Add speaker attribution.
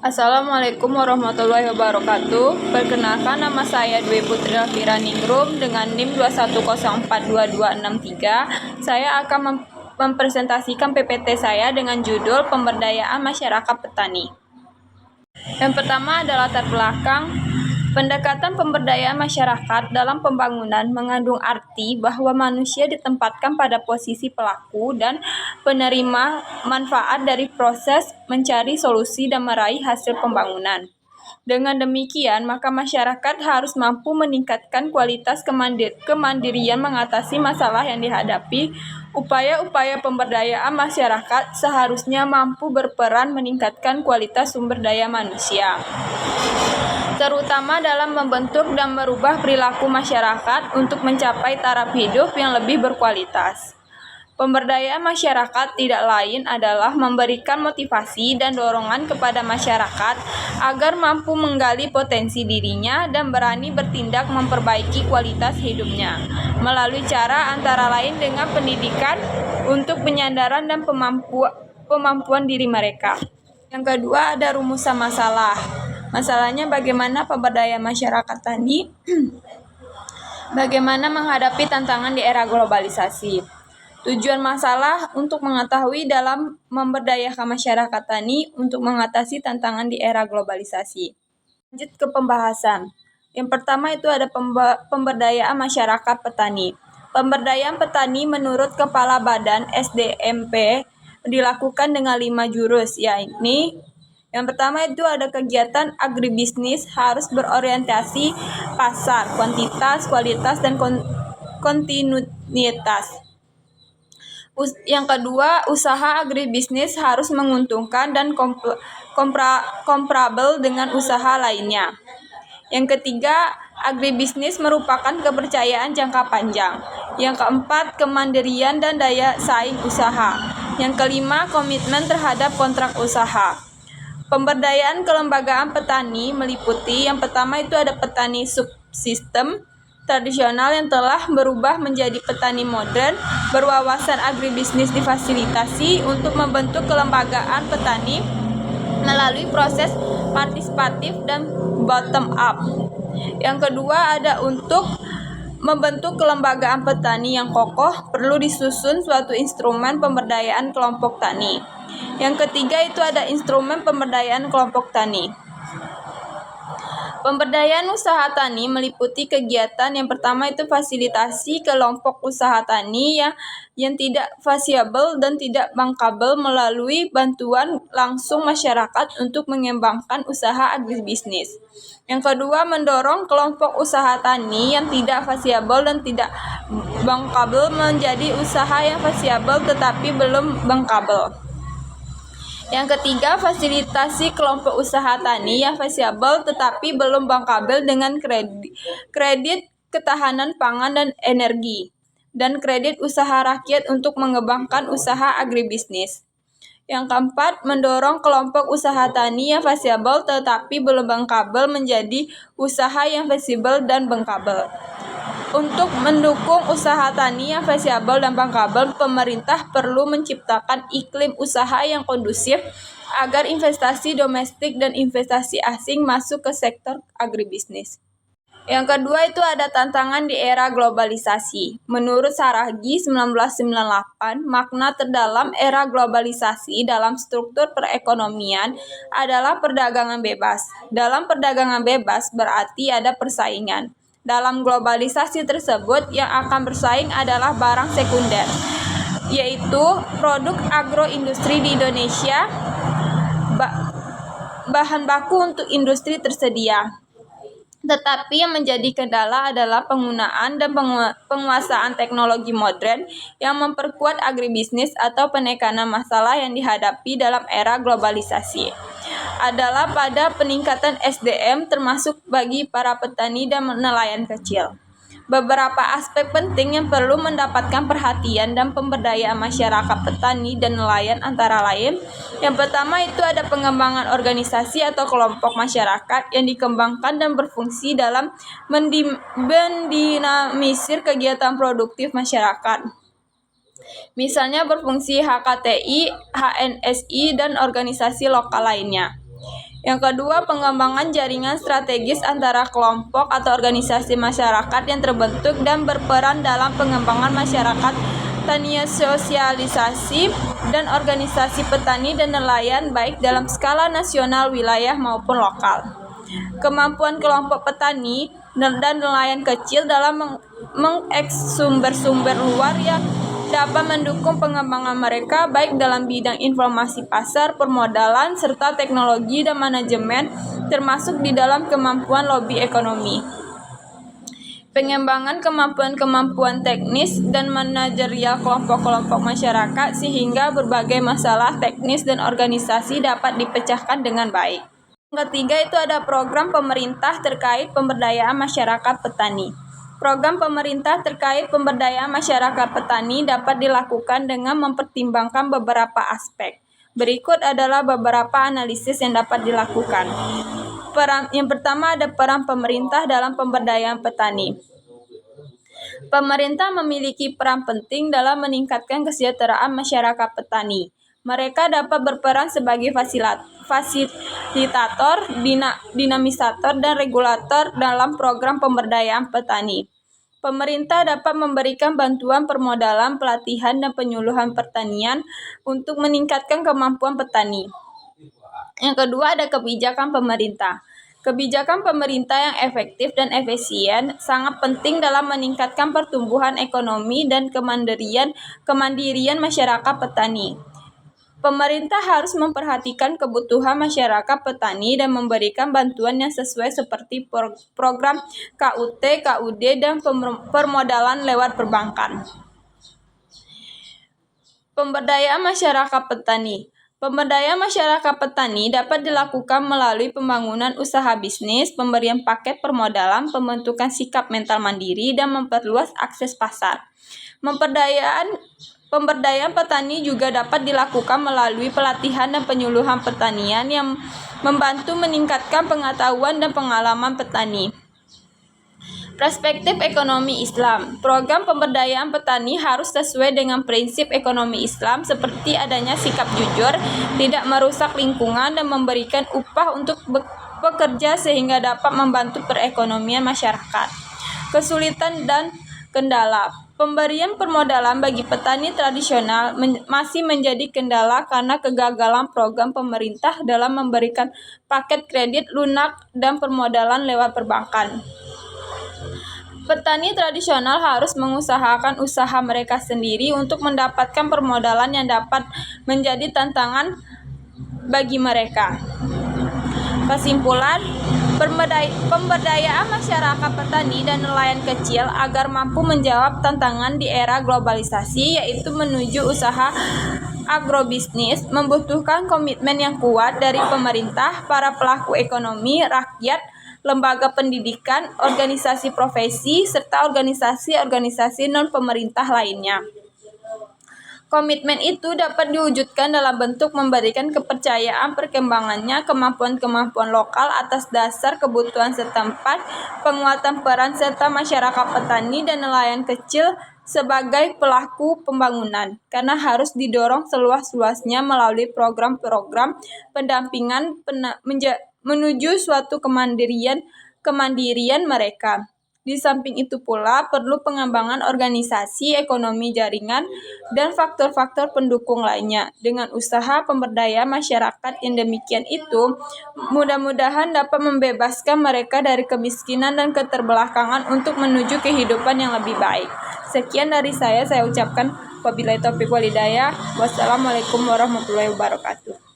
Speaker 1: Assalamualaikum warahmatullahi wabarakatuh. Perkenalkan, nama saya Dwi Putri Elvira Ningrum dengan NIM 210422663. Saya akan mempresentasikan PPT saya dengan judul Pemberdayaan Masyarakat Petani. Yang pertama adalah latar belakang. Pendekatan pemberdayaan masyarakat dalam pembangunan mengandung arti bahwa manusia ditempatkan pada posisi pelaku dan penerima manfaat dari proses mencari solusi dan meraih hasil pembangunan. Dengan demikian, maka masyarakat harus mampu meningkatkan kualitas kemandirian mengatasi masalah yang dihadapi. Upaya-upaya pemberdayaan masyarakat seharusnya mampu berperan meningkatkan kualitas sumber daya manusia, terutama dalam membentuk dan merubah perilaku masyarakat untuk mencapai taraf hidup yang lebih berkualitas. Pemberdayaan masyarakat tidak lain adalah memberikan motivasi dan dorongan kepada masyarakat agar mampu menggali potensi dirinya dan berani bertindak memperbaiki kualitas hidupnya, melalui cara antara lain dengan pendidikan untuk penyadaran dan pemampuan diri mereka. Yang kedua ada rumusan masalah. Masalahnya bagaimana pemberdayaan masyarakat tani, bagaimana menghadapi tantangan di era globalisasi. Tujuan masalah untuk mengetahui dalam memberdayakan masyarakat tani untuk mengatasi tantangan di era globalisasi. Lanjut ke pembahasan. Yang pertama itu ada pemberdayaan masyarakat petani. Pemberdayaan petani menurut Kepala Badan SDMP dilakukan dengan 5 jurus, yakni yang pertama itu ada kegiatan agribisnis harus berorientasi pasar, kuantitas, kualitas, dan kontinuitas. Yang kedua, usaha agribisnis harus menguntungkan dan komparabel dengan usaha lainnya. Yang ketiga, agribisnis merupakan kepercayaan jangka panjang. Yang keempat, kemandirian dan daya saing usaha. Yang kelima, komitmen terhadap kontrak usaha. Pemberdayaan kelembagaan petani meliputi yang pertama itu ada petani subsistem tradisional yang telah berubah menjadi petani modern, berwawasan agribisnis difasilitasi untuk membentuk kelembagaan petani melalui proses partisipatif dan bottom up. Yang kedua ada untuk membentuk kelembagaan petani yang kokoh, perlu disusun suatu instrumen pemberdayaan kelompok tani. Yang ketiga itu ada instrumen pemberdayaan kelompok tani. Pemberdayaan usaha tani meliputi kegiatan yang pertama itu fasilitasi kelompok usaha tani yang tidak fasiabel dan tidak bankabel melalui bantuan langsung masyarakat untuk mengembangkan usaha agribisnis. Yang kedua, mendorong kelompok usaha tani yang tidak fasiabel dan tidak bankabel menjadi usaha yang fasiabel tetapi belum bankabel. Yang ketiga, fasilitasi kelompok usaha tani yang fasiabel tetapi belum bankabel dengan kredit ketahanan pangan dan energi, dan kredit usaha rakyat untuk mengembangkan usaha agribisnis. Yang keempat, mendorong kelompok usaha tani yang fasiabel tetapi belum bankabel menjadi usaha yang fasiabel dan bankabel. Untuk mendukung usaha tani yang fasiabel dan bankabel, pemerintah perlu menciptakan iklim usaha yang kondusif agar investasi domestik dan investasi asing masuk ke sektor agribisnis. Yang kedua itu ada tantangan di era globalisasi. Menurut Saragi 1998, makna terdalam era globalisasi dalam struktur perekonomian adalah perdagangan bebas. Dalam perdagangan bebas berarti ada persaingan. Dalam globalisasi tersebut, yang akan bersaing adalah barang sekunder, yaitu produk agroindustri di Indonesia, bahan baku untuk industri tersedia. Tetapi yang menjadi kendala adalah penggunaan dan penguasaan teknologi modern yang memperkuat agribisnis atau penekanan masalah yang dihadapi dalam era globalisasi adalah pada peningkatan SDM termasuk bagi para petani dan nelayan kecil. Beberapa aspek penting yang perlu mendapatkan perhatian dan pemberdayaan masyarakat petani dan nelayan antara lain. Yang pertama itu ada pengembangan organisasi atau kelompok masyarakat yang dikembangkan dan berfungsi dalam mendinamisir kegiatan produktif masyarakat. Misalnya berfungsi HKTI, HNSI, dan organisasi lokal lainnya. Yang kedua, pengembangan jaringan strategis antara kelompok atau organisasi masyarakat yang terbentuk dan berperan dalam pengembangan masyarakat tani, sosialisasi dan organisasi petani dan nelayan baik dalam skala nasional, wilayah maupun lokal. Kemampuan kelompok petani dan nelayan kecil dalam mengekses sumber-sumber luar yang dapat mendukung pengembangan mereka baik dalam bidang informasi pasar, permodalan, serta teknologi dan manajemen, termasuk di dalam kemampuan lobi ekonomi. Pengembangan kemampuan-kemampuan teknis dan manajerial kelompok-kelompok masyarakat sehingga berbagai masalah teknis dan organisasi dapat dipecahkan dengan baik. Yang ketiga itu ada program pemerintah terkait pemberdayaan masyarakat petani. Program pemerintah terkait pemberdayaan masyarakat petani dapat dilakukan dengan mempertimbangkan beberapa aspek. Berikut adalah beberapa analisis yang dapat dilakukan. Yang pertama ada peran pemerintah dalam pemberdayaan petani. Pemerintah memiliki peran penting dalam meningkatkan kesejahteraan masyarakat petani. Mereka dapat berperan sebagai fasilitator, dinamisator, dan regulator dalam program pemberdayaan petani. Pemerintah dapat memberikan bantuan permodalan, pelatihan, dan penyuluhan pertanian untuk meningkatkan kemampuan petani. Yang kedua ada kebijakan pemerintah. Kebijakan pemerintah yang efektif dan efisien sangat penting dalam meningkatkan pertumbuhan ekonomi dan kemandirian masyarakat petani. Pemerintah harus memperhatikan kebutuhan masyarakat petani dan memberikan bantuan yang sesuai seperti program KUT, KUD, dan permodalan lewat perbankan. Pemberdayaan masyarakat petani. Pemberdayaan masyarakat petani dapat dilakukan melalui pembangunan usaha bisnis, pemberian paket permodalan, pembentukan sikap mental mandiri, dan memperluas akses pasar. Pemberdayaan petani juga dapat dilakukan melalui pelatihan dan penyuluhan pertanian yang membantu meningkatkan pengetahuan dan pengalaman petani. Perspektif ekonomi Islam. Program pemberdayaan petani harus sesuai dengan prinsip ekonomi Islam seperti adanya sikap jujur, tidak merusak lingkungan, dan memberikan upah untuk bekerja sehingga dapat membantu perekonomian masyarakat. Kesulitan dan kendala. Pemberian permodalan bagi petani tradisional masih menjadi kendala karena kegagalan program pemerintah dalam memberikan paket kredit lunak dan permodalan lewat perbankan. Petani tradisional harus mengusahakan usaha mereka sendiri untuk mendapatkan permodalan yang dapat menjadi tantangan bagi mereka. Kesimpulan, pemberdayaan masyarakat petani dan nelayan kecil agar mampu menjawab tantangan di era globalisasi, yaitu menuju usaha agrobisnis, membutuhkan komitmen yang kuat dari pemerintah, para pelaku ekonomi, rakyat, lembaga pendidikan, organisasi profesi, serta organisasi-organisasi non-pemerintah lainnya. Komitmen itu dapat diwujudkan dalam bentuk memberikan kepercayaan perkembangannya kemampuan-kemampuan lokal atas dasar kebutuhan setempat, penguatan peran serta masyarakat petani dan nelayan kecil sebagai pelaku pembangunan, karena harus didorong seluas-luasnya melalui program-program pendampingan menuju suatu kemandirian mereka. Di samping itu pula perlu pengembangan organisasi, ekonomi jaringan, dan faktor-faktor pendukung lainnya. Dengan usaha pemberdayaan masyarakat yang demikian itu, mudah-mudahan dapat membebaskan mereka dari kemiskinan dan keterbelakangan untuk menuju kehidupan yang lebih baik. Sekian dari saya ucapkan wabillahi taufiq wal hidayah. Wassalamualaikum warahmatullahi wabarakatuh.